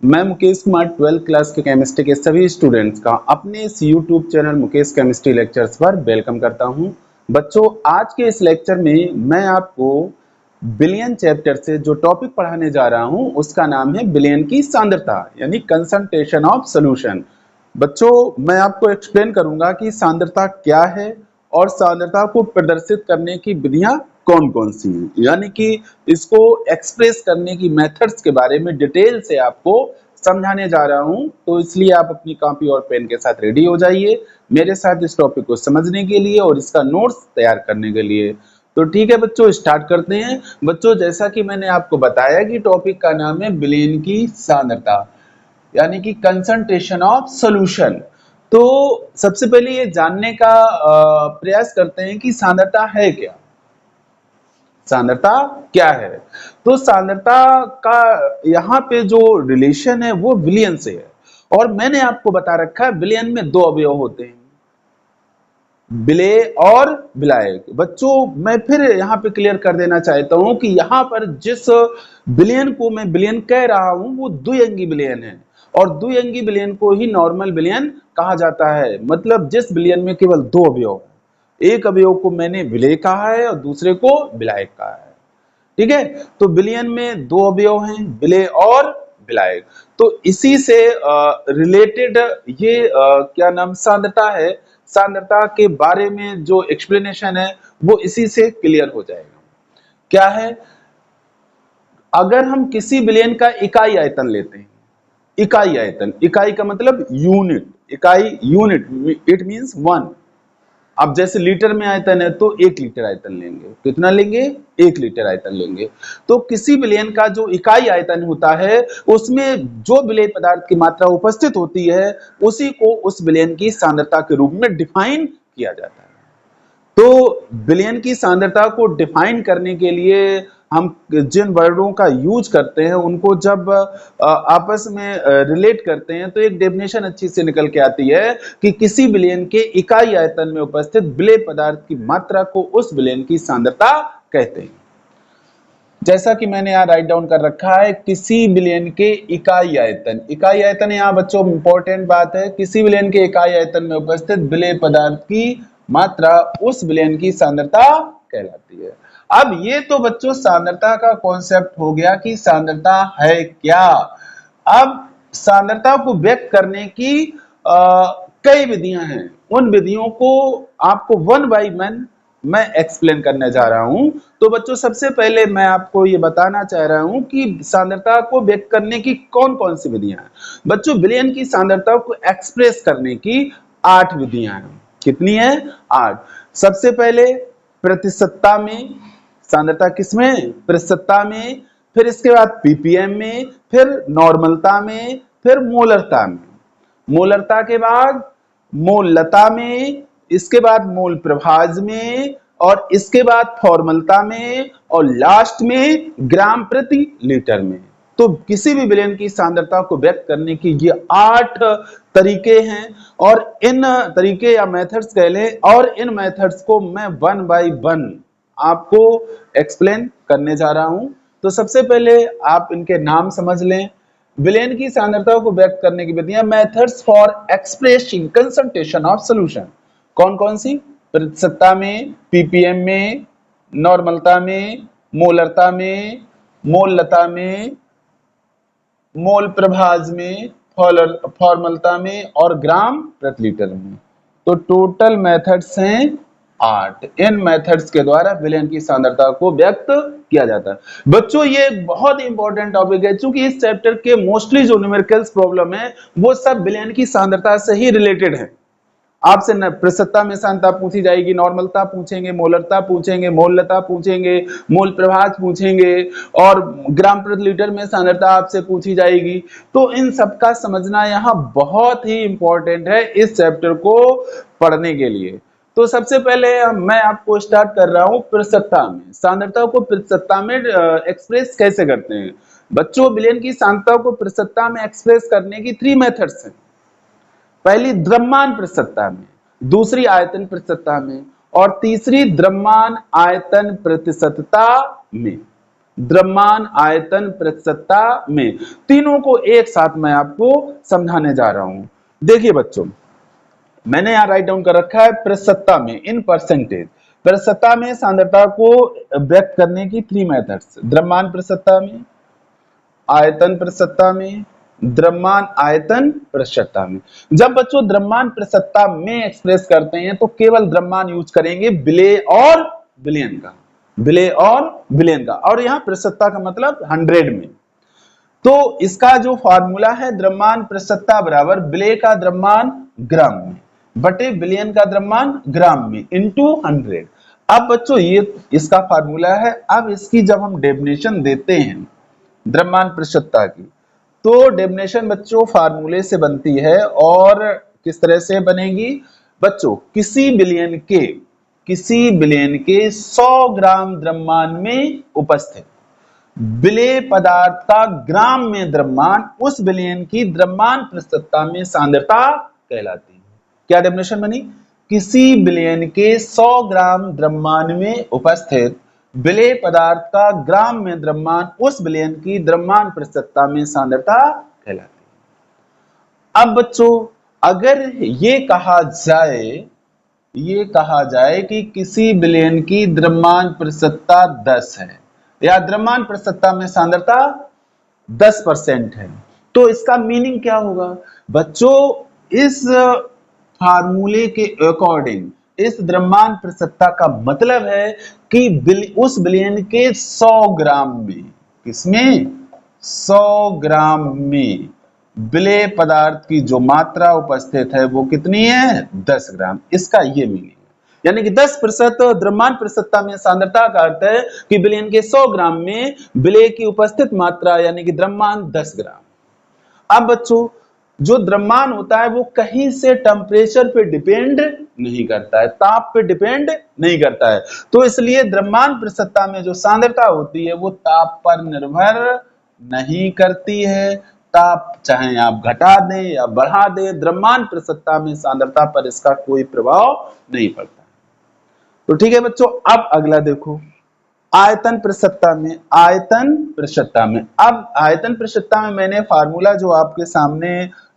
मैं Mukesh Kumar 12th class के chemistry के सभी स्टूडेंट्स का अपने इस YouTube channel Mukesh chemistry lectures पर वेलकम करता हूं। बच्चों, आज के इस लेक्चर में मैं आपको बिलियन चैप्टर से जो टॉपिक पढ़ाने जा रहा हूं उसका नाम है बिलियन की सांद्रता यानी कंसंट्रेशन ऑफ सॉल्यूशन। बच्चों, मैं आपको एक्सप्लेन करूंगा कि सांद्रता क्या है और सांद्रता को प्रदर्शित करने की विधियां कौन कौन सी हैं, यानी कि इसको एक्सप्रेस करने की मेथड्स के बारे में डिटेल से आपको समझाने जा रहा हूं। तो इसलिए आप अपनी कॉपी और पेन के साथ रेडी हो जाइए मेरे साथ इस टॉपिक को समझने के लिए और इसका नोट्स तैयार करने के लिए। तो ठीक है बच्चों, स्टार्ट करते हैं। बच्चों, जैसा कि मैंने आपको बताया कि टॉपिक का नाम है विलेन की सांद्रता यानी कि कंसंट्रेशन ऑफ सॉल्यूशन। तो सबसे पहले ये जानने का प्रयास करते हैं कि सांद्रता है क्या। सांद्रता क्या है? तो सांद्रता का यहाँ पे जो रिलेशन है वो विलियन से है और मैंने आपको बता रखा है विलियन में दो अवयव होते हैं, विलेय और विलायक। बच्चों, मैं फिर यहाँ पे क्लियर कर देना चाहता हूं कि यहाँ पर जिस विलियन को मैं विलियन कह रहा हूं वो द्विअंगी विलियन है और द्विअंगी विलियन को ही नॉर्मल विलियन कहा जाता है। मतलब जिस विलियन में केवल दो अवयव, एक अवयव को मैंने विलेय कहा है और दूसरे को विलायक कहा है। ठीक है, तो विलियन में दो अवयव हैं, विलेय और विलायक। तो इसी से रिलेटेड ये क्या नाम सांद्रता है, सांद्रता के बारे में जो एक्सप्लेनेशन है वो इसी से क्लियर हो जाएगा। क्या है? अगर हम किसी विलयन का इकाई आयतन लेते हैं, इकाई आयतन, इकाई का मतलब यूनिट, इकाई यूनिट, इट मींस वन। अब जैसे लीटर में आयतन है तो 1 लीटर आयतन लेंगे। कितना लेंगे? 1 लीटर आयतन लेंगे। तो किसी विलयन का जो इकाई आयतन होता है उसमें जो विलेय पदार्थ की मात्रा उपस्थित होती है उसी को उस विलयन की सांद्रता के रूप में डिफाइन किया जाता है। तो विलयन की सांद्रता को डिफाइन करने के लिए हम जिन वर्डों का यूज करते हैं उनको जब आपस में रिलेट करते हैं तो एक डेफिनेशन अच्छी से निकल के आती है कि किसी विलयन के इकाई आयतन में उपस्थित विलेय पदार्थ की मात्रा को उस विलयन की सांद्रता कहते हैं। जैसा कि मैंने यहाँ राइट डाउन कर रखा है, किसी विलयन के इकाई आयतन, इकाई आयतन यहाँ बच्चों इंपॉर्टेंट बात है, किसी विलयन के इकाई आयतन में उपस्थित विलेय पदार्थ की मात्रा उस विलयन की सांद्रता कहलाती है। अब ये तो बच्चों सांद्रता का कॉन्सेप्ट हो गया कि सांद्रता है क्या। अब सांद्रता को व्यक्त करने की कई विधियां हैं, उन विधियों को आपको वन बाय वन मैं एक्सप्लेन करने जा रहा हूं। तो बच्चों, सबसे पहले मैं आपको ये बताना चाह रहा हूं कि सांद्रता को व्यक्त करने की कौन कौन सी विधियां हैं। बच्चों, विलयन की सांद्रता को एक्सप्रेस करने की 8 विधियां हैं। कितनी है? 8। सबसे पहले प्रतिशतता में, सांद्रता किसमें? प्रतिशतता में। फिर इसके बाद पीपीएम में, फिर नॉर्मलता में, फिर मोलरता में। मोलरता के बाद मोललता में, इसके बाद मोल प्रभाज में, और इसके बाद फॉर्मलता में, और लास्ट में ग्राम प्रति लीटर में। तो किसी भी विलयन की सांद्रता को व्यक्त करने की ये 8 तरीके हैं और इन तरीके या मेथड्स कह लें, और इन मेथड्स को मैं वन बाय वन आपको एक्सप्लेन करने जा रहा हूं। तो सबसे पहले आप इनके नाम समझ लें। विलयन की सांद्रता को व्यक्त करने की विधियां, methods for expressing concentration of solution. कौन कौन सी? प्रतिशतता में, पीपीएम में, नॉर्मलता में, मोलरता में, मोललता में, मोल प्रभाज में, फॉर्मलता में और ग्राम प्रति लीटर में। तो टोटल मेथड्स हैं 8। इन मेथड्स के द्वारा विलयन की सांद्रता को व्यक्त किया जाता है। बच्चों, ये बहुत इंपॉर्टेंट टॉपिक है क्योंकि इस चैप्टर के मोस्टली जो न्यूमेरिकल्स प्रॉब्लम है वो सब विलयन की सांद्रता से ही रिलेटेड है। आपसे प्रतिशतता में सांद्रता पूछी जाएगी, नॉर्मलता पूछेंगे, मोलरता पूछेंगे, मोललता पूछेंगे, मोल प्रभाज पूछेंगे और ग्राम प्रति लीटर में सांद्रता आपसे पूछी जाएगी। तो इन सबका समझना यहाँ बहुत ही इंपॉर्टेंट है इस चैप्टर को पढ़ने के लिए। तो सबसे पहले मैं आपको स्टार्ट कर रहा हूं प्रतिशतता में। सांद्रता को प्रतिशतता में एक्सप्रेस कैसे करते हैं? बच्चों, विलयन की सांद्रता को प्रतिशतता में एक्सप्रेस करने की 3 मेथड्स हैं। पहली द्रव्यमान प्रतिशतता में, दूसरी आयतन प्रतिशतता में और तीसरी द्रव्यमान आयतन प्रतिशतता में। द्रव्यमान, आयतन, प्रतिशतता में। तीनों को एक साथ मैं आपको समझाने जा रहा हूं। देखिए बच्चों, मैंने यहां राइट डाउन कर रखा है प्रतिशतता में, इन परसेंटेज। प्रतिशतता में सांद्रता को व्यक्त करने की 3 मेथड्स, द्रव्यमान प्रतिशतता में, आयतन प्रतिशतता में, द्रव्यमान आयतन प्रतिशतता में। जब बच्चों द्रव्यमान प्रतिशतता में एक्सप्रेस करते हैं तो केवल द्रव्यमान यूज करेंगे बिले और बिलियन का, बिले और बिलियन का, और यहां प्रतिशतता का मतलब 100 में। तो इसका जो फॉर्मूला है, द्रव्यमान प्रतिशतता बराबर बिले का द्रव्यमान ग्राम में बटे बिलियन का द्रव्यमान ग्राम में इंटू 100। अब बच्चों ये इसका फार्मूला है। अब इसकी जब हम डेफिनेशन देते हैं द्रव्यमान प्रतिशतता की, तो डेफिनेशन बच्चों फार्मूले से बनती है। और किस तरह से बनेगी बच्चों, किसी बिलियन के 100 ग्राम द्रव्यमान में उपस्थित विलेय पदार्थ का ग्राम में द्रव्यमान उस विलयन की द्रव्यमान प्रतिशतता में सांद्रता कहलाती है। क्या डेफिनेशन बनी? किसी विलयन के 100 ग्राम द्रव्यमान में उपस्थित विलेय पदार्थ का ग्राम में द्रव्यमान उस विलयन की द्रव्यमान प्रतिशतता में सांद्रता कहलाती है। अब बच्चों अगर ये कहा जाए कि किसी विलयन की द्रव्यमान प्रतिशतता 10 है या द्रव्यमान प्रतिशतता में सांद्रता 10% है, तो इसका मीनिंग क्या होगा बच्चों? इस फार्मूले के अकॉर्डिंग इस द्रव्यमान प्रतिशतता का मतलब है कि उस विलयन के 100 ग्राम में, किसमें 100 ग्राम में विलेय पदार्थ की जो मात्रा उपस्थित है वो कितनी है? 10 ग्राम। इसका ये मीनिंग है, यानी कि 10% द्रव्यमान प्रतिशतता में सांद्रता का अर्थ है कि विलयन के 100 ग्राम में विलेय की उपस्थित मात्रा यानी कि द्रव्यमान 10 ग्राम। अब बच्चों जो द्रव्यमान होता है वो कहीं से टेम्परेचर पे डिपेंड नहीं करता है, ताप पे डिपेंड नहीं करता है। तो इसलिए द्रव्यमान प्रतिशतता में जो सांद्रता होती है वो ताप पर निर्भर नहीं करती है। ताप चाहे आप घटा दें या बढ़ा दें, द्रव्यमान प्रतिशतता में सांद्रता पर इसका कोई प्रभाव नहीं पड़ता। तो ठीक है बच्चों, अब अगला देखो आयतन प्रतिशतता में। अब आयतन प्रतिशतता में मैंने फार्मूला जो आपके सामने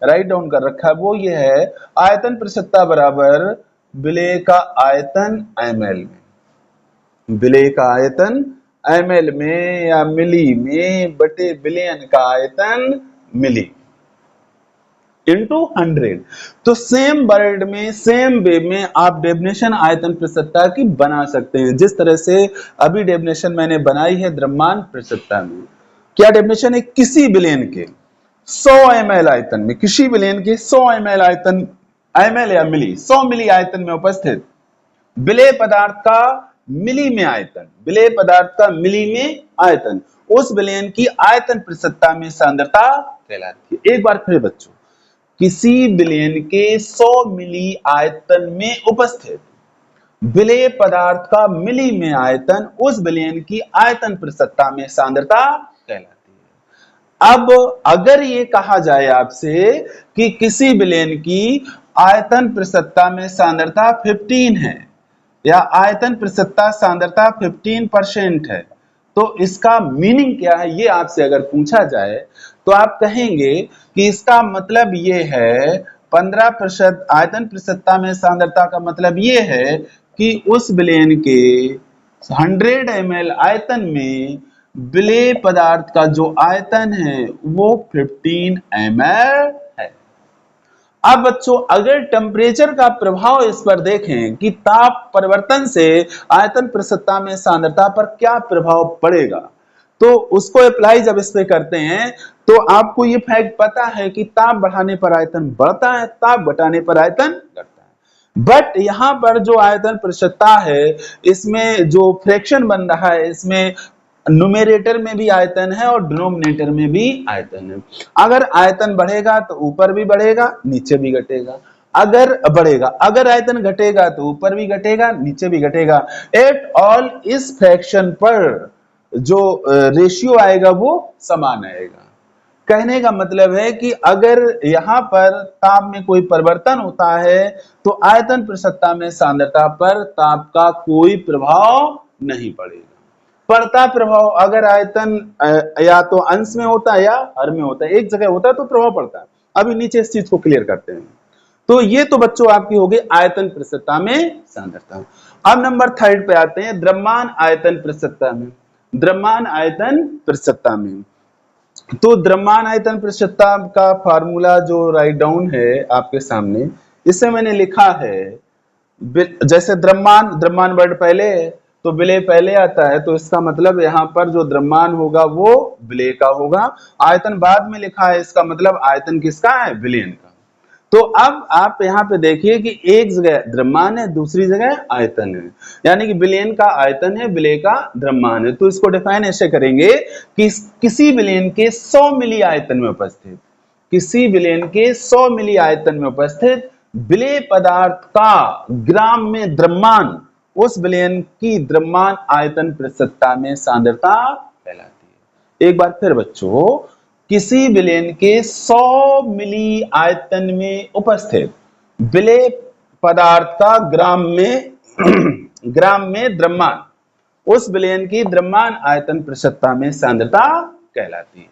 राइट डाउन कर रखा है वो ये है, आयतन प्रतिशतता बराबर विलेय का आयतन ml में, विलेय का आयतन ml में या मिली में बटे विलयन का आयतन मिली इंटू 100। तो सेम वर्ड में, सेम वे में आप डेफिनेशन आयतन प्रतिशतता की बना सकते हैं, जिस तरह से अभी डेफिनेशन मैंने बनाई है द्रव्यमान प्रतिशतता में। क्या डेफिनेशन है? किसी विलयन के 100 ml आयतन में, किसी विलयन के 100 ml आयतन, ml या मिली, 100 मिली आयतन में उपस्थित विलेय पदार्थ का मिली में आयतन, विलेय पदार्थ का मिली में आयतन उस विलयन की आयतन प्रतिशतता में सांद्रता कहलाती है। एक बार फिर बच्चों, किसी विलयन के 100 मिली आयतन में उपस्थित विलेय पदार्थ का मिली में आयतन उस विलयन की आयतन प्रतिशतता में सांद्रता कहलाती है। अब अगर ये कहा जाए आपसे कि किसी विलयन की आयतन प्रतिशतता में सांद्रता 15 है या आयतन प्रतिशतता सांद्रता 15% है, तो इसका मीनिंग क्या है ये आपसे अगर पूछा जाए तो आप कहेंगे कि इसका मतलब ये है 15% आयतन प्रतिशतता में सांद्रता का मतलब ये है कि उस विलयन के 100 ml आयतन में विलेय पदार्थ का जो आयतन है वो 15 ml है। अब बच्चों अगर टेम्परेचर का प्रभाव इस पर देखें कि ताप परिवर्तन से आयतन प्रतिशतता में सांद्रता पर क्या प्रभाव पड़ेगा, तो उसको अप्लाई जब इस पे करते हैं तो आपको ये फैक्ट पता है कि ताप बढ़ाने पर आयतन बढ़ता है, ताप घटाने पर आयतन घटता है। बट यहां पर जो आयतन प्रतिशतता है इसमें जो फ्रैक्शन बन रहा है, इसमें न्यूमेरेटर में भी आयतन है और डिनोमिनेटर में भी आयतन है। अगर आयतन बढ़ेगा तो ऊपर भी बढ़ेगा, नीचे भी घटेगा। अगर बढ़ेगा, अगर आयतन घटेगा तो ऊपर भी घटेगा, नीचे भी घटेगा। एट ऑल इस फ्रैक्शन पर जो रेशियो आएगा वो समान आएगा। कहने का मतलब है कि अगर यहां पर ताप में कोई परिवर्तन होता है तो आयतन प्रतिशतता में सांद्रता पर ताप का कोई प्रभाव नहीं पड़ेगा। पड़ता प्रभाव अगर आयतन या तो अंश में होता है या हर में होता है, एक जगह होता है तो प्रभाव पड़ता है। अभी नीचे इस चीज को क्लियर करते हैं। तो ये तो बच्चों आपकी हो गई आयतन प्रतिशतता में सांद्रता। अब नंबर 3 पे आते हैं, द्रव्यमान आयतन प्रतिशतता में। द्रव्यमान आयतन प्रतिशतता में, तो द्रव्यमान आयतन प्रतिशतता का फार्मूला जो राइट डाउन है आपके सामने, इससे मैंने लिखा है जैसे द्रव्यमान, द्रव्यमान वर्ड पहले है तो विलेय पहले आता है, तो इसका मतलब यहाँ पर जो द्रव्यमान होगा वो विलेय का होगा। आयतन बाद में लिखा है, इसका मतलब आयतन किसका है, विलयन का। तो अब आप यहाँ पे देखिए कि एक जगह द्रव्यमान है, दूसरी जगह आयतन है, यानी कि विलयन का आयतन है, विलेय का द्रव्यमान है। तो इसको डिफाइन ऐसे करेंगे कि किसी विलयन के 100 मिली आयतन में उपस्थित, किसी विलयन के 100 मिली आयतन में उपस्थित विलेय पदार्थ का ग्राम में द्रव्यमान, उस विलयन की द्रव्यमान आयतन प्रतिशतता में सांद्रता कहलाती है। एक बार फिर बच्चों, किसी विलयन के 100 मिली आयतन में उपस्थित विलेय पदार्थ का ग्राम में ग्राम में द्रव्यमान, उस विलयन की द्रव्यमान आयतन प्रतिशतता में सांद्रता कहलाती है।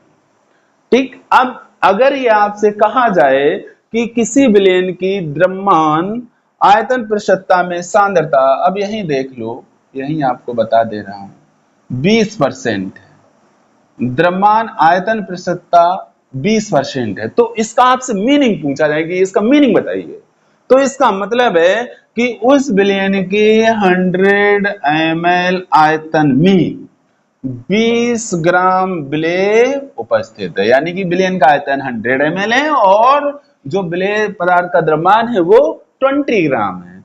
ठीक, अब अगर ये आपसे कहा जाए कि किसी विलयन की द्रव्यमान आयतन प्रतिशतता में सांद्रता, अब यहीं देख लो, यहीं आपको बता दे रहा हूं 20% है, द्रव्यमान आयतन प्रतिशतता 20% है, तो इसका आपसे मीनिंग पूछा जाएगा, इसका मीनिंग बताइए। तो इसका मतलब है कि उस विलयन के 100 ml आयतन में 20 ग्राम विलेय उपस्थित है, यानी कि विलयन का आयतन 100 ml है और जो विलेय पदार्थ का द्रव्यमान है वो 20 ग्राम है।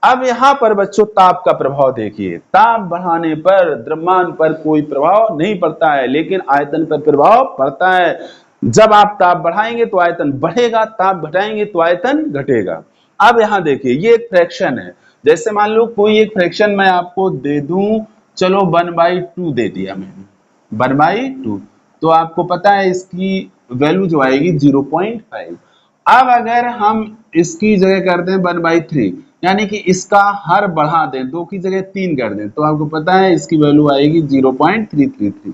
अब यहां पर बच्चों ताप का प्रभाव देखिए, ताप बढ़ाने पर द्रव्यमान पर कोई प्रभाव नहीं पड़ता है, लेकिन आयतन पर प्रभाव पड़ता है। जब आप ताप बढ़ाएंगे तो आयतन बढ़ेगा, ताप घटाएंगे तो आयतन घटेगा। अब यहां देखिए, ये एक फ्रैक्शन है, जैसे मान लो कोई एक फ्रैक्शन मैं आपको दे दूं, चलो 1/2 दे दिया मैंने, 1/2, तो आपको पता है इसकी वैल्यू जो आएगी 0.5। अब अगर हम इसकी जगह कर दें 1/3, यानी कि इसका हर बढ़ा दें, 2 की जगह 3 कर दें, तो आपको पता है इसकी वैल्यू आएगी 0.3333।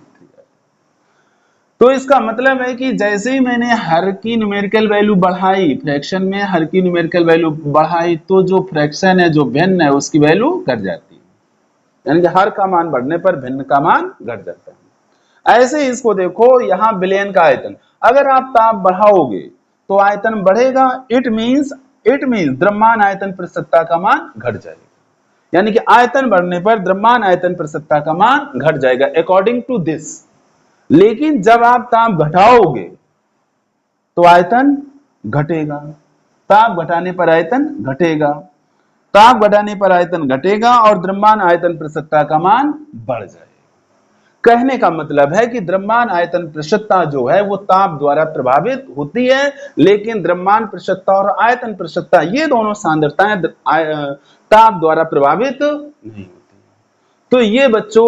तो इसका मतलब है कि जैसे ही मैंने हर की न्यूमेरिकल वैल्यू बढ़ाई, फ्रैक्शन में हर की न्यूमेरिकल वैल्यू बढ़ाई, तो जो फ्रैक्शन है, जो भिन्न है, उसकी वैल्यू घट जाती है, यानी कि हर का मान बढ़ने पर भिन्न का मान घट जाता है। ऐसे ही इसको देखो, यहाँ विलयन का आयतन, अगर आप ताप बढ़ाओगे तो आयतन बढ़ेगा, इट मींस द्रव्यमान आयतन प्रतिशतता का मान घट जाएगा, यानी कि आयतन बढ़ने पर द्रव्यमान आयतन प्रतिशतता का मान घट जाएगा अकॉर्डिंग टू दिस। लेकिन जब आप ताप घटाओगे तो आयतन घटेगा, ताप घटाने पर आयतन घटेगा, ताप घटाने पर आयतन घटेगा और द्रव्यमान आयतन प्रतिशतता का मान बढ़ जाएगा। कहने का मतलब है कि द्रव्यमान आयतन प्रतिशतता जो है वो ताप द्वारा प्रभावित होती है, लेकिन द्रव्यमान प्रतिशतता और आयतन प्रतिशतता ये दोनों सांद्रताएं ताप द्वारा प्रभावित नहीं होती। तो ये बच्चों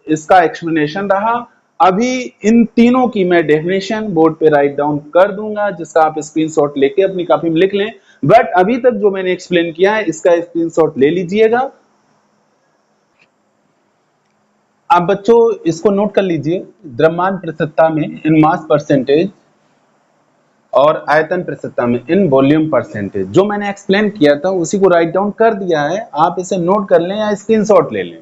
इसका एक्सप्लेनेशन रहा। अभी इन तीनों की मैं डेफिनेशन बोर्ड पे राइट डाउन कर दूंगा, जिसका आप स्क्रीनशॉट लेके अपनी कॉपी में लिख लें, बट अभी तक जो मैंने एक्सप्लेन किया है इसका स्क्रीनशॉट ले लीजिएगा। आप बच्चों इसको नोट कर लीजिए, द्रव्यमान प्रतिशतता में इन मास परसेंटेज और आयतन प्रतिशतता में इन वॉल्यूम परसेंटेज, जो मैंने एक्सप्लेन किया था उसी को राइट डाउन कर दिया है, आप इसे नोट कर लें या स्क्रीनशॉट ले लें।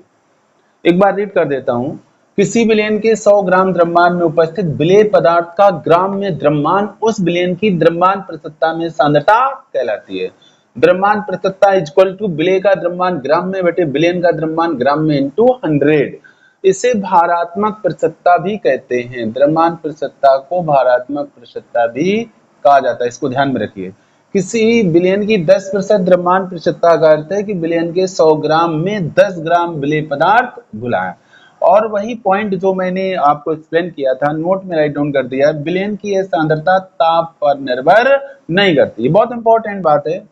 एक बार रीड कर देता हूं, किसी विलयन के 100 ग्राम द्रव्यमान में उपस्थित विलेय पदार्थ का ग्राम में द्रव्यमान उस विलयन की द्रव्यमान प्रतिशतता में सांद्रता कहलाती है। द्रव्यमान प्रतिशतता इक्वल टू विलेय का द्रव्यमान ग्राम में बटे विलयन का द्रव्यमान ग्राम में इनटू 100। इसे भारात्मक प्रतिशतता भी कहते हैं, द्रव्यमान प्रतिशतता को भारात्मक प्रतिशतता भी कहा जाता है, इसको ध्यान में रखिए। किसी विलयन की 10% द्रव्यमान प्रतिशतता का अर्थ है कि विलयन के 100 ग्राम में 10 ग्राम विलेय पदार्थ घुला है। और वही पॉइंट जो मैंने आपको एक्सप्लेन किया था, नोट में राइट डाउन कर दिया है, विलयन की यह सांद्रता ताप पर निर्भर नहीं करती। बहुत इंपॉर्टेंट बात है,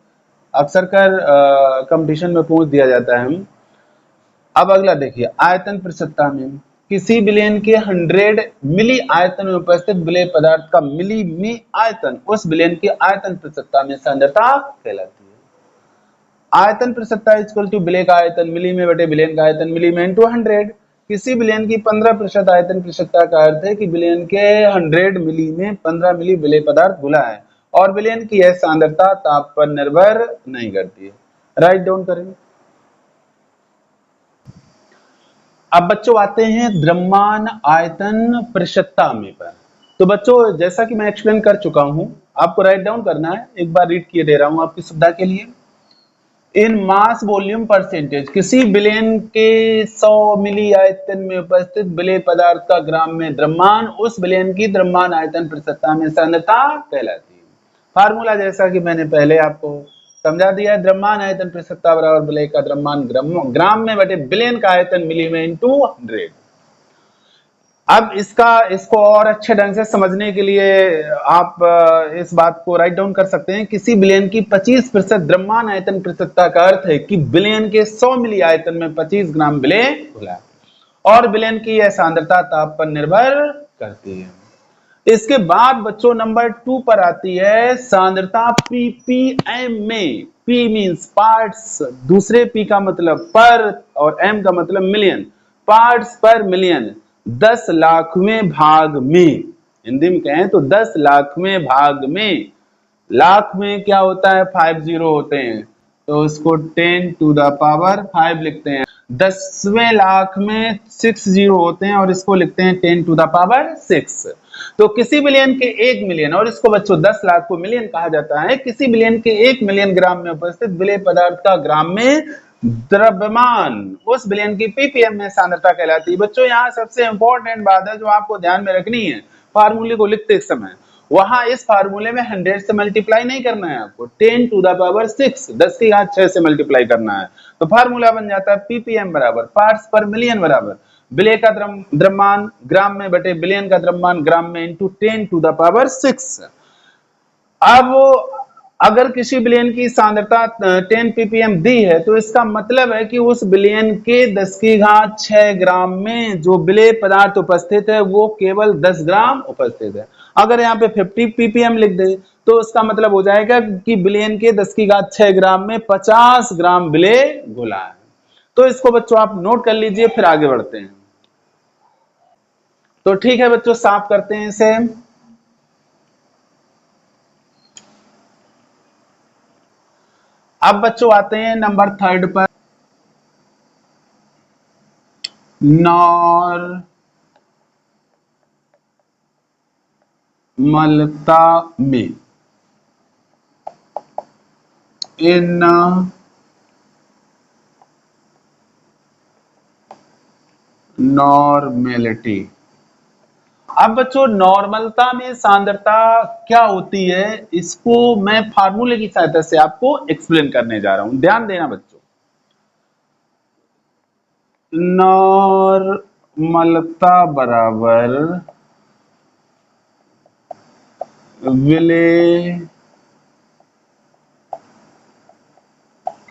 अक्सर कर कंपटीशन में पूछ दिया जाता है। अब अगला देखिए, आयतन प्रतिशतता में किसी विलयन के 100 मिली आयतन में उपस्थित विलेय पदार्थ का मिली में आयतन उस विलयन की आयतन प्रतिशतता में सांद्रता कहलाती है। आयतन प्रतिशतता इक्वल टू विलेय का आयतन मिली में बटे विलयन का आयतन मिली में इनटू 100। किसी विलयन की 15% आयतन प्रतिशतता का अर्थ है कि विलयन के 100 मिली में 15 मिली विलय पदार्थ घुला है और विलयन की यह सांद्रता ताप पर निर्भर नहीं करती है। राइट डाउन करें। अब बच्चों आते हैं द्रव्यमान आयतन प्रतिशतता में पर। तो बच्चों जैसा कि मैं एक्सप्लेन कर चुका हूं, आपको राइट डाउन करना है, एक बार रीड किए दे रहा हूं आपकी सुविधा के लिए। इन मास वॉल्यूम परसेंटेज, किसी विलयन के 100 मिली आयतन में उपस्थित विलय पदार्थ का ग्राम में द्रव्यमान उस विलयन की द्रव्यमान आयतन प्रतिशतता में सांद्रता कहलाती है। फार्मूला जैसा कि मैंने पहले आपको समझा दिया है, द्रव्यमान आयतन प्रतिशतता बराबर विलय का द्रव्यमान ग्राम में बटे विलयन का आयतन मिली में इंटू 100। अब इसको और अच्छे ढंग से समझने के लिए आप इस बात को राइट डाउन कर सकते हैं। किसी विलयन की 25% द्रव्यमान आयतन प्रतिशतता का अर्थ है कि विलयन के 100 मिली आयतन में 25 ग्राम विलय घुला और विलयन की यह सांद्रता ताप पर निर्भर करती है। इसके बाद बच्चों नंबर 2 पर आती है सांद्रता पीपीएम में। पी मींस पार्ट्स, दूसरे पी का मतलब पर और एम का मतलब मिलियन, पार्ट्स पर मिलियन 10 लाखवें भाग में। हिंदी में कहें तो 10 लाखवें भाग में। लाख में क्या होता है, 5 जीरो होते हैं, तो उसको 10 टू द पावर 5 लिखते हैं। 10वें लाख में 6 जीरो होते हैं और इसको लिखते हैं 10 टू द पावर 6। तो किसी बिलियन के 1 मिलियन, और इसको बच्चों 10 लाख को मिलियन कहा जाता है, किसी बिलियन के 1 मिलियन ग्राम में उपस्थित विलय पदार्थ का ग्राम में द्रव्यमान उस विलयन की पीपीएम में सांद्रता कहलाती है। बच्चों यहाँ सबसे इंपॉर्टेंट बात है जो आपको ध्यान में रखनी है, फार्मूले को लिखते समय वहां इस फार्मूले में 100 से मल्टीप्लाई नहीं करना है, आपको 10 टू द पावर 6 10 की घात 6 से मल्टीप्लाई करना है। तो फार्मूला बन जाता है पीपीएम बराबर पार्ट्स पर मिलियन बराबर विलय का द्रव्यमान ग्राम में बटे विलयन का द्रव्यमान ग्राम में इंटू 10 टू द पावर 6। अब अगर किसी विलयन की सांद्रता 10 ppm दी है तो इसका मतलब है कि उस विलयन के 10 की घात 6 ग्राम में जो विलय पदार्थ उपस्थित है वो केवल 10 ग्राम उपस्थित है। अगर यहाँ पे 50 ppm लिख दे तो उसका मतलब हो जाएगा कि विलयन के 10 की घात 6 ग्राम में 50 ग्राम विलय घुला है। तो इसको बच्चों आप नोट कर लीजिए, फिर आगे बढ़ते हैं। तो ठीक है बच्चों, साफ करते हैं इसे। अब बच्चों आते हैं नंबर 3 पर, नॉर्मलता में। इन नॉर्मेलिटी। अब बच्चों नॉर्मलता में सांद्रता क्या होती है, इसको मैं फार्मूले की सहायता से आपको एक्सप्लेन करने जा रहा हूं, ध्यान देना बच्चों। नॉर्मलता बराबर विलय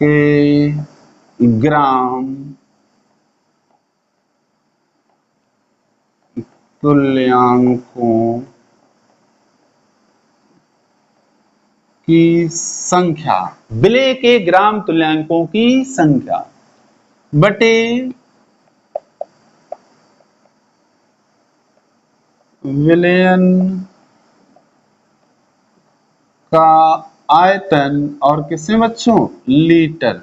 के ग्राम तुल्यांकों की संख्या, विलय के ग्राम तुल्यांकों की संख्या बटे विलयन का आयतन, और किसमें बच्चों, लीटर।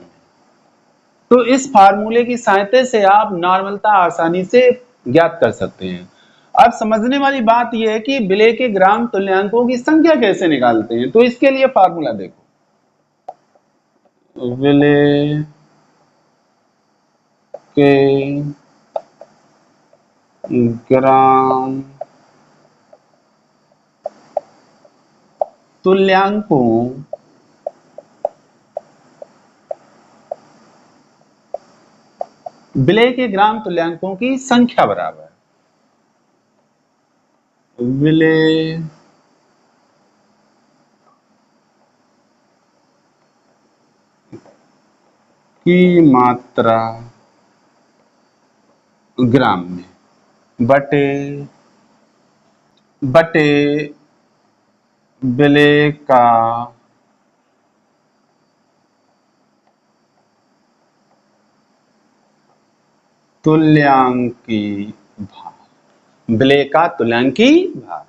तो इस फार्मूले की सहायता से आप नॉर्मलता आसानी से ज्ञात कर सकते हैं। अब समझने वाली बात यह है कि विलय के ग्राम तुल्यांकों की संख्या कैसे निकालते हैं। तो इसके लिए फार्मूला देखो, विलय के ग्राम तुल्यांकों विलय के ग्राम तुल्यांकों की संख्या बराबर विलय की मात्रा ग्राम में बटे विलय का तुल्यांकी भार, विलेय का तुल्यांकी भार।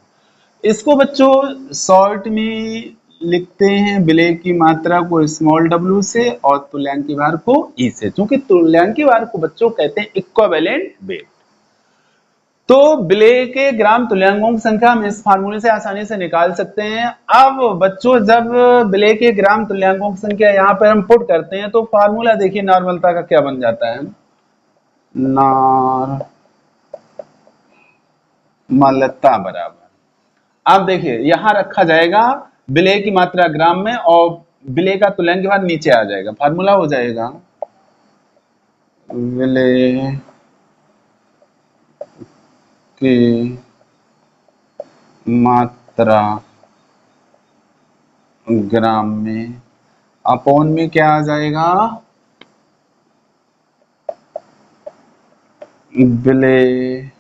इसको बच्चों शॉर्ट में लिखते हैं विलेय की मात्रा को स्मॉल w से और तुल्यांकी भार को e से, क्योंकि तुल्यांकी भार को बच्चों कहते हैं इक्विवेलेंट वेट। तो विलेय के ग्राम तुल्यांकों की संख्या हम इस फार्मूले से आसानी से निकाल सकते हैं। अब बच्चों जब विलेय के ग्राम तुल्यांकों की संख्या यहाँ पर हम पुट करते हैं तो फार्मूला देखिए नॉर्मलता का क्या बन जाता है, नॉर्मलता बराबर। अब देखिए यहां रखा जाएगा विलेय की मात्रा ग्राम में और विलेय का तुल्यांक भार नीचे आ जाएगा। फार्मूला हो जाएगा विलेय की मात्रा ग्राम में अपॉन में क्या आ जाएगा, विलेय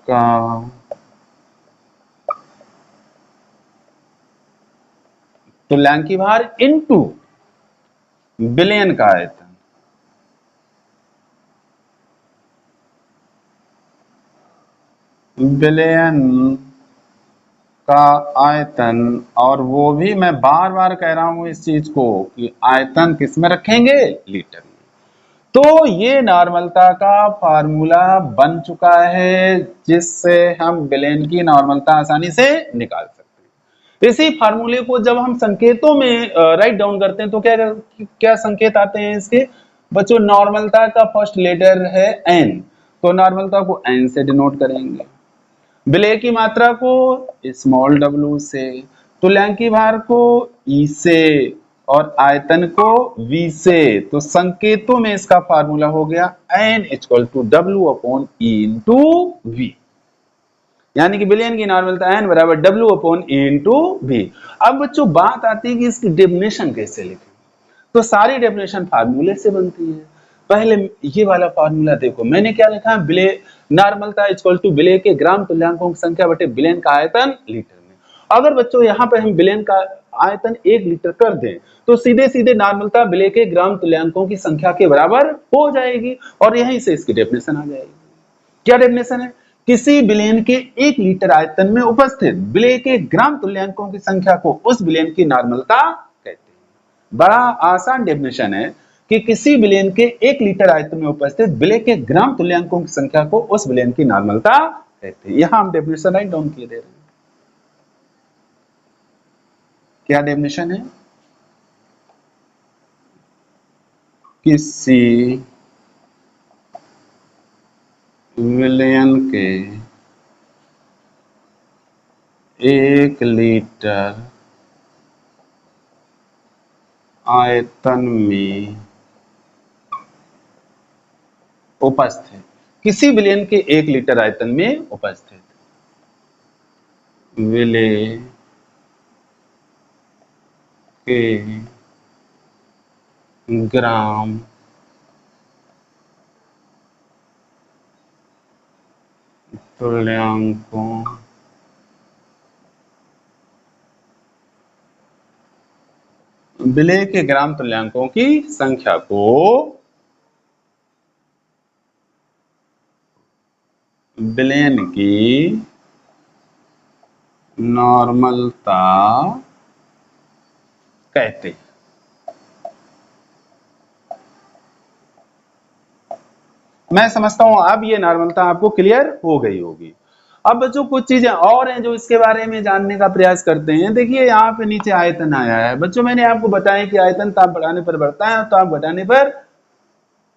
का तुल्यांकी भार इनटू बिलियन का आयतन। बिलियन का आयतन, और वो भी मैं बार बार कह रहा हूं इस चीज को कि आयतन किस में रखेंगे, लीटर में। तो ये नॉर्मलता का फार्मूला बन चुका है जिससे हम बिलियन की नॉर्मलता आसानी से निकाल सकते हैं। इसी फार्मूले को जब हम संकेतों में राइट डाउन करते हैं तो क्या क्या संकेत आते हैं इसके बच्चों, नॉर्मलता का फर्स्ट लेटर है n, तो नॉर्मलता को n से डिनोट करेंगे, विलेय की मात्रा को स्मॉल w से, तुल्यांकी भार को e से और आयतन को v से। तो संकेतों में इसका फार्मूला हो गया n equal to w upon e into v, यानी कि बिलियन की नॉर्मलता n बराबर w upon e into v। अब बच्चों बात आती है कि इसकी डेफिनेशन कैसे लिखें, तो सारी डेफिनेशन फार्मूले से बनती है। पहले ये वाला फार्मूला देखो, मैंने क्या लिखा है, विलेय नॉर्मलता इक्वल टू विलेय के ग्राम तुल्यांकों की संख्या बटे बिलियन का आयतन लीटर में। अगर बच्चों यहाँ पे हम बिलियन का आयतन 1 लीटर कर दें तो सीधे सीधे नॉर्मलता विलेय के ग्राम तुल्यांकों की संख्या के बराबर हो जाएगी और यहीं से इसकी डेफिनेशन आ जाएगी। क्या डेफिनेशन है, किसी बिलियन के 1 लीटर आयतन में उपस्थित विलेय के ग्राम तुल्यांकों की संख्या को उस बिलियन की नॉर्मलता कहते हैं। बड़ा आसान डेफिनेशन है कि किसी बिलियन के 1 लीटर आयतन में उपस्थित विलेय के ग्राम तुल्यांकों की संख्या को उस बिलियन की नॉर्मलता कहते हैं। यहां हम डेफिनेशन राइट डाउन किए दे रहे हैं। क्या डेफिनेशन है, किसी विलियन के 1 लीटर आयतन में उपस्थित, किसी विलेय के 1 लीटर आयतन में उपस्थित विलेय के ग्राम तुल्यांकों विलेय के ग्राम तुल्यांकों की संख्या को बिलियन की नॉर्मलता कहते हैं। मैं समझता हूं अब ये नॉर्मलता आपको क्लियर हो गई होगी। अब बच्चों कुछ चीजें और हैं जो इसके बारे में जानने का प्रयास करते हैं। देखिए यहाँ पे नीचे आयतन आया है बच्चों, मैंने आपको बताया कि आयतन ताप बढ़ाने पर बढ़ता है और ताप घटाने पर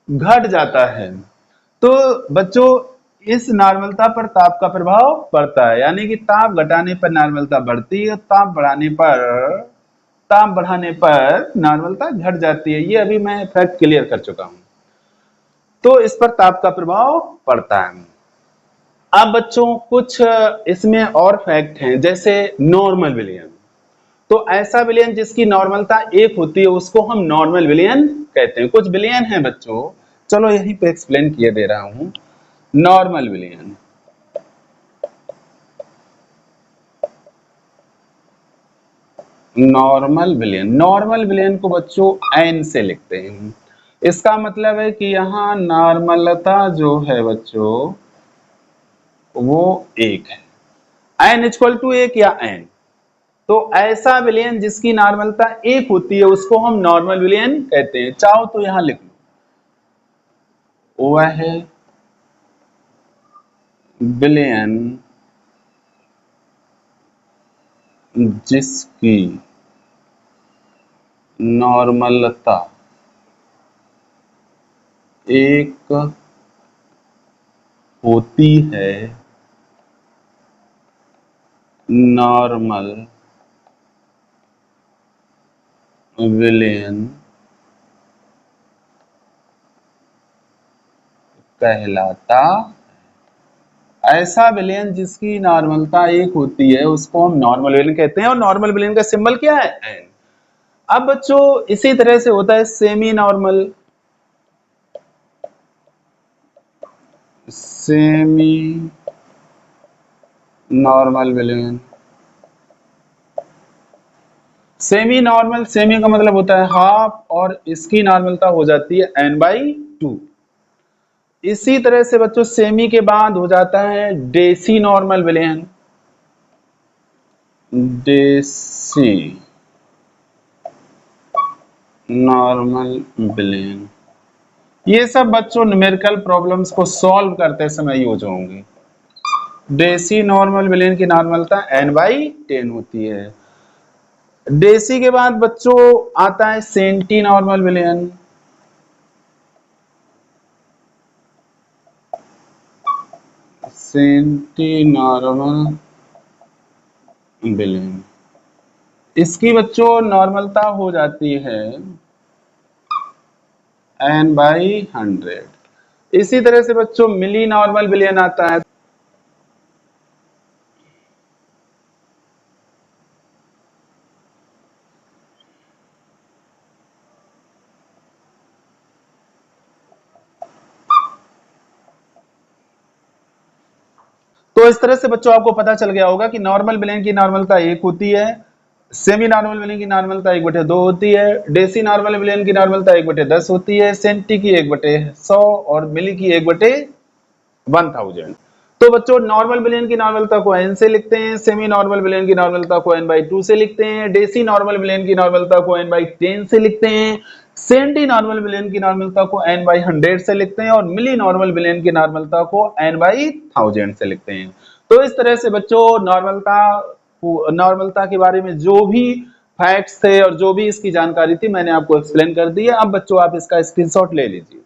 घट जाता है। तो बच्चों इस नॉर्मलता पर ताप का प्रभाव पड़ता है, यानी कि ताप घटाने पर नॉर्मलता बढ़ती है, ताप बढ़ाने पर नॉर्मलता घट जाती है। ये अभी मैं फैक्ट क्लियर कर चुका हूं। तो इस पर ताप का प्रभाव पड़ता है। अब बच्चों कुछ इसमें और फैक्ट हैं, जैसे नॉर्मल विलियन। तो ऐसा विलियन जिसकी नॉर्मलता 1 होती है उसको हम नॉर्मल विलियन कहते हैं। कुछ विलियन हैं बच्चों, चलो यहीं पे एक्सप्लेन किए दे रहा हूं। नॉर्मल विलियन, नॉर्मल विलियन को बच्चों n से लिखते हैं। इसका मतलब है कि यहाँ नॉर्मलता जो है बच्चों वो 1 है। n इक्वल टू 1 या n, तो ऐसा विलयन जिसकी नॉर्मलता 1 होती है उसको हम नॉर्मल विलयन कहते हैं। चाहो तो यहां लिख लो, वह है विलयन जिसकी नॉर्मलता 1 होती है, नॉर्मल विलयन कहलाता। ऐसा विलयन जिसकी नॉर्मलता 1 होती है उसको हम नॉर्मल विलयन कहते हैं, और नॉर्मल विलयन का सिंबल क्या है? n। अब बच्चों इसी तरह से होता है सेमी नॉर्मल, सेमी नॉर्मल विलयन। सेमी नॉर्मल, सेमी का मतलब होता है हाफ, और इसकी नॉर्मलता हो जाती है n/2। इसी तरह से बच्चों सेमी के बाद हो जाता है डेसी नॉर्मल विलयन, डेसी नॉर्मल विलयन। ये सब बच्चों न्यूमेरिकल प्रॉब्लम्स को सॉल्व करते समय यूज होंगे। डेसी नॉर्मल विलयन की नॉर्मलता n/10 होती है। डेसी के बाद बच्चों आता है सेंटी नॉर्मल विलयन, सेंटी नॉर्मल विलयन। इसकी बच्चों नॉर्मलता हो जाती है n/100। इसी तरह से बच्चों मिली नॉर्मल विलयन आता है। तो इस तरह से बच्चों आपको पता चल गया होगा कि नॉर्मल विलयन की नॉर्मलता 1 होती है, सेमी नॉर्मल विलयन की नॉर्मलता 1/2 होती है, डेसी नॉर्मल विलयन की नॉर्मलता 1/10 होती है, सेंटी की 1/100 और मिली की 1/1000। तो बच्चों नॉर्मल विलयन की नॉर्मलता को n से लिखते हैं, सेमी नॉर्मल विलयन की नॉर्मलता को n/2 से लिखते हैं, डेसी नॉर्मल विलयन की नॉर्मलता को n/10 से लिखते हैं, सेंटी नॉर्मल विलयन की नॉर्मलता को n/100 से लिखते हैं, और मिली नॉर्मल विलयन की नॉर्मलता को n/1000 से लिखते हैं। तो इस तरह से बच्चों नॉर्मलता के बारे में जो भी फैक्ट्स थे और जो भी इसकी जानकारी थी मैंने आपको एक्सप्लेन कर दी है। अब बच्चों आप इसका स्क्रीनशॉट ले लीजिए।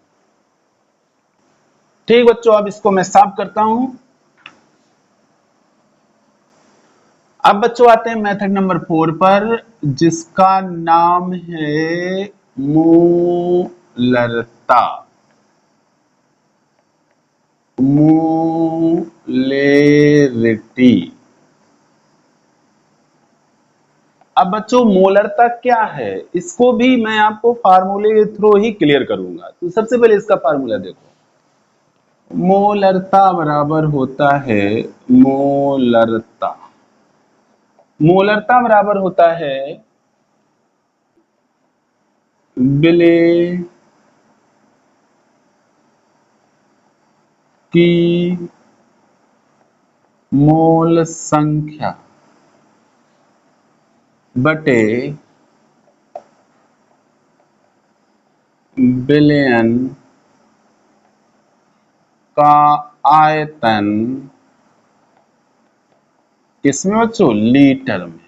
ठीक बच्चों, अब इसको मैं साफ करता हूं। अब बच्चों आते हैं मेथड नंबर 4 पर, जिसका नाम है मोलरता, मोलेरिटी। अब बच्चों मोलरता क्या है इसको भी मैं आपको फार्मूले के थ्रू ही क्लियर करूंगा। तो सबसे पहले इसका फार्मूला देखो, मोलरता बराबर होता है, मोलरता मोलरता बराबर होता है विलय की मोल संख्या बटे विलयन का आयतन, किसमें बच्चों? लीटर में।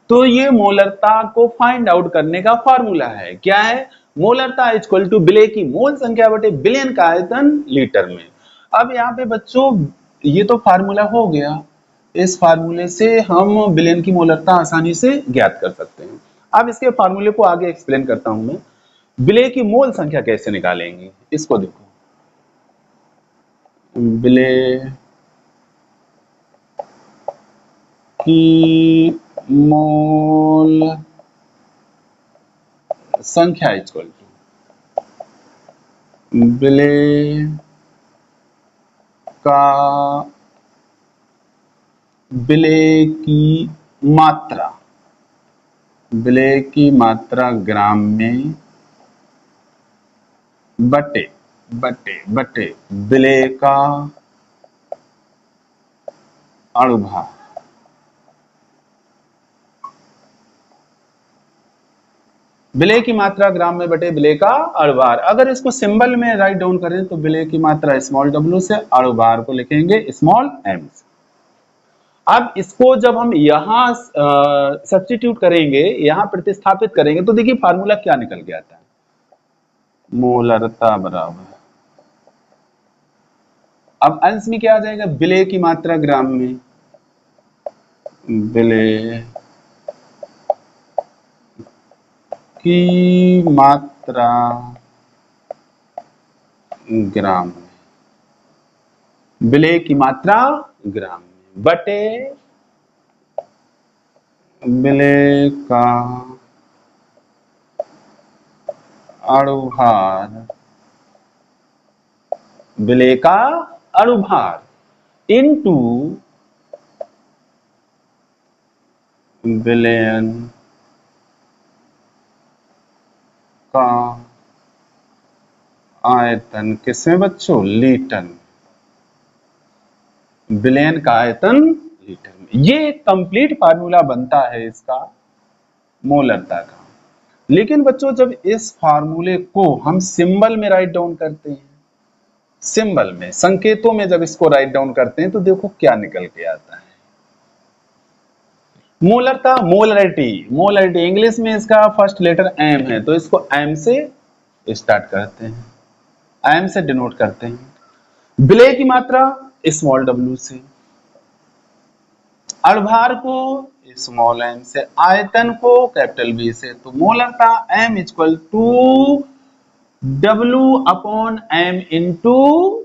तो ये मोलरता को फाइंड आउट करने का फार्मूला है। क्या है? मोलरता इक्वल टू विलय की मोल संख्या बटे विलयन का आयतन लीटर में। अब यहाँ पे बच्चों ये तो फार्मूला हो गया, इस फार्मूले से हम विलयन की मोलरता आसानी से ज्ञात कर सकते हैं। अब इसके फार्मूले को आगे एक्सप्लेन करता हूं मैं। विलय की मोल संख्या कैसे निकालेंगे इसको देखो, विलय की मोल संख्या इक्वल टू विलय का विलय की मात्रा, विलय की मात्रा ग्राम में बटे बटे बटे विलेय का अणुभार। विलेय की मात्रा ग्राम में बटे विलेय का अणुभार। अगर इसको सिंबल में राइट डाउन करें तो विलेय की मात्रा स्मॉल w से, अणुभार को लिखेंगे स्मॉल m से। अब इसको जब हम यहां सब्स्टिट्यूट करेंगे, यहां प्रतिस्थापित करेंगे, तो देखिए फार्मूला क्या निकल के आता है। मोलरता बराबर, अब अंश में क्या आ जाएगा, विलेय की मात्रा ग्राम में, विलेय की मात्रा ग्राम में, विलेय की मात्रा ग्राम में बटे विलेय का अणुभार, विलेय का अणुभार इनटू विलयन का आयतन। किसमें बच्चों, लीटर। विलयन का आयतन लीटर में। ये कंप्लीट फार्मूला बनता है इसका मोलरता का। लेकिन बच्चों जब इस फार्मूले को हम सिंबल में राइट डाउन करते हैं, सिंबल में, संकेतों में जब इसको राइट डाउन करते हैं, तो देखो क्या निकल के आता है। मोलरता, मोलरिटी, मोलरिटी इंग्लिश में इसका फर्स्ट लेटर एम है, तो इसको एम से स्टार्ट करते हैं, एम से डिनोट करते हैं। विलेय की मात्रा स्मॉल w से, अणुभार को स्मॉल m से, आयतन को कैपिटल V से। तो मोलरता m equal to W upon m into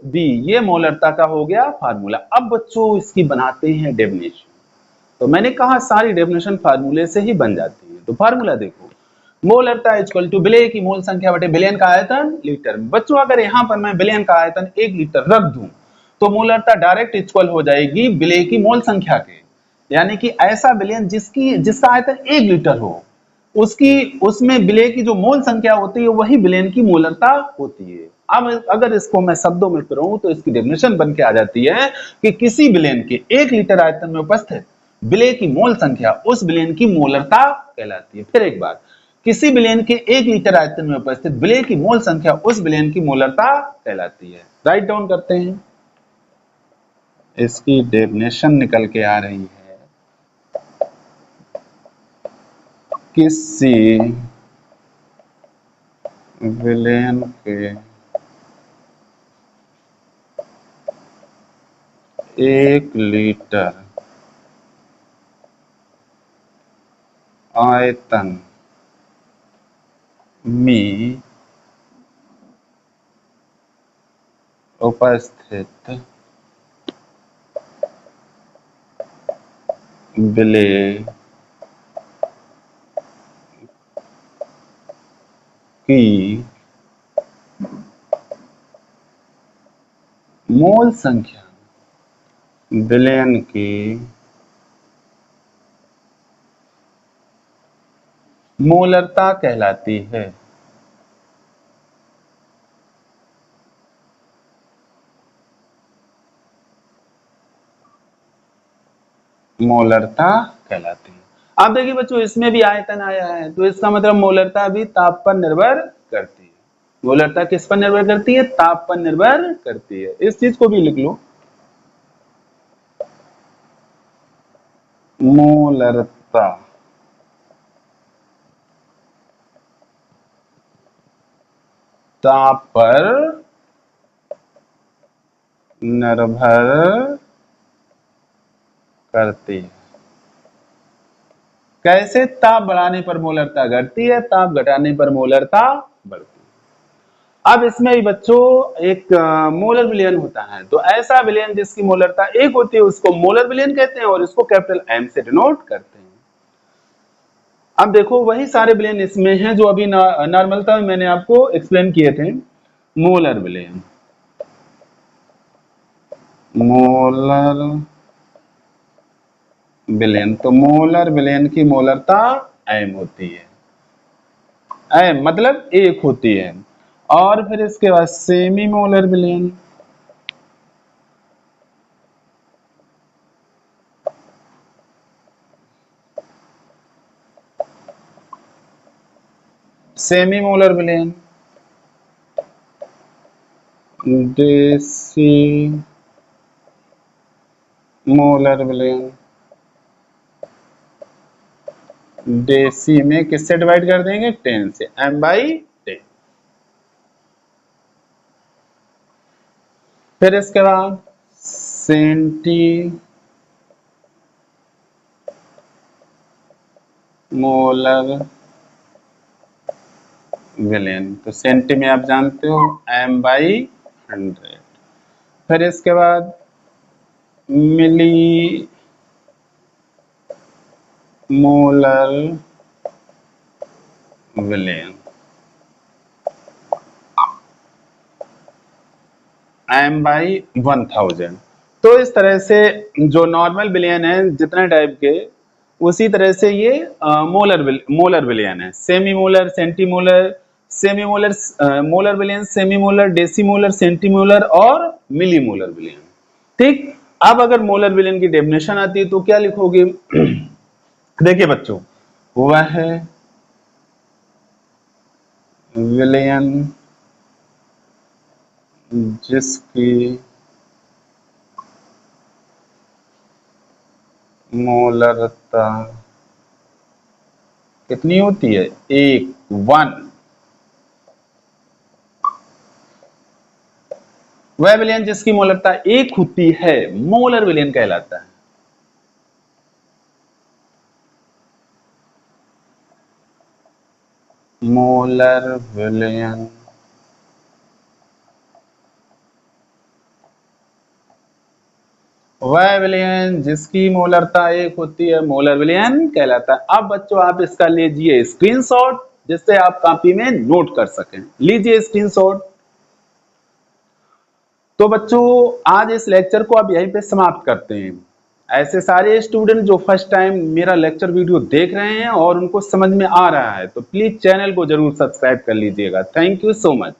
V, ये मोलरता का हो गया फार्मूला। अब बच्चों इसकी बनाते हैं डेफिनेशन। तो मैंने कहा सारी डेफिनेशन फार्मूले से ही बन जाती है। तो फार्मूला देखो, मोलरता इक्वल टू विलेय की मोल संख्या बटे विलयन का आयतन लीटर में। बच्चों अगर यहां पर मैं विलयन का आयतन 1 लीटर रख दूं, तो मोलरता डायरेक्ट इक्वल हो जाएगी विलेय की मोल संख्या के। यानी कि ऐसा विलयन जिसका आयतन 1 लीटर हो, उसमें विलेय की जो मोल संख्या होती है वही विलयन की मोलरता होती है। अब अगर इसको मैं शब्दों में फिरऊं तो इसकी डेफिनेशन बन के आ जाती है कि किसी विलयन के 1 लीटर आयतन में उपस्थित विलेय की मोल संख्या उस विलयन की मोलरता कहलाती है। फिर एक बार, किसी विलयन के 1 लीटर आयतन में उपस्थित विलेय की मोल संख्या उस विलयन की मोलरता कहलाती है। राइट डाउन करते हैं, इसकी डेफिनेशन निकल के आ रही है। किसी विलयन के 1 लीटर आयतन में उपस्थित विलेय की मोल संख्या विलयन की मोलरता कहलाती है। मोलरता कहलाती है। अब देखिए बच्चों इसमें भी आयतन आया है, तो इसका मतलब मोलरता भी ताप पर निर्भर करती है। मोलरता किस पर निर्भर करती है, ताप पर निर्भर करती है। इस चीज को भी लिख लो, मोलरता ताप पर निर्भर करती है। कैसे, ताप बढ़ाने पर मोलरता घटती है, ताप घटाने पर मोलरता बढ़ती है। अब इसमें भी बच्चों एक मोलर विलयन होता है, तो ऐसा विलयन जिसकी मोलरता 1 होती है उसको मोलर विलयन कहते हैं और इसको कैपिटल M से डिनोट करते हैं। अब देखो वही सारे विलयन इसमें हैं जो अभी नॉर्मलता में मैंने आपको एक्सप्लेन किए थे। मोलर विलयन, मोलर विलयन, तो मोलर विलयन की मोलरता m होती है, m मतलब 1 होती है। और फिर इसके बाद semi molar billion, semi molar बिलियन, डेसी मोलर बिलियन, डेसी में किससे डिवाइड कर देंगे 10 से, m/10। फिर इसके बाद सेंटी मोलर बिलियन, तो सेंटी में आप जानते हो m/100। फिर इसके बाद मिली मोलर बिलियन, m/1000। तो इस तरह से जो नॉर्मल बिलियन है जितने टाइप के, उसी तरह से ये मोलर बिलियन है, semi molar, centimolar, semi molar, molar billion, semi molar, deci molar, centimolar और मिली मोलर बिलियन। ठीक, अब अगर मोलर बिलियन की डेफिनेशन आती है तो क्या लिखोगे? देखिए बच्चों, वह है विलियन जिसकी मोलरता कितनी होती है? 1। वह विलियन जिसकी मोलरता 1 होती है मोलर विलियन कहलाता है। मोलर विलियन वह विलियन जिसकी मोलरता 1 होती है मोलर विलियन कहलाता है। अब बच्चों आप इसका लीजिए स्क्रीनशॉट, जिससे आप कॉपी में नोट कर सकें। लीजिए स्क्रीनशॉट। तो बच्चों आज इस लेक्चर को अब यहीं पे समाप्त करते हैं। ऐसे सारे स्टूडेंट जो फर्स्ट टाइम मेरा लेक्चर वीडियो देख रहे हैं और उनको समझ में आ रहा है, तो प्लीज चैनल को जरूर सब्सक्राइब कर लीजिएगा। Thank you so much.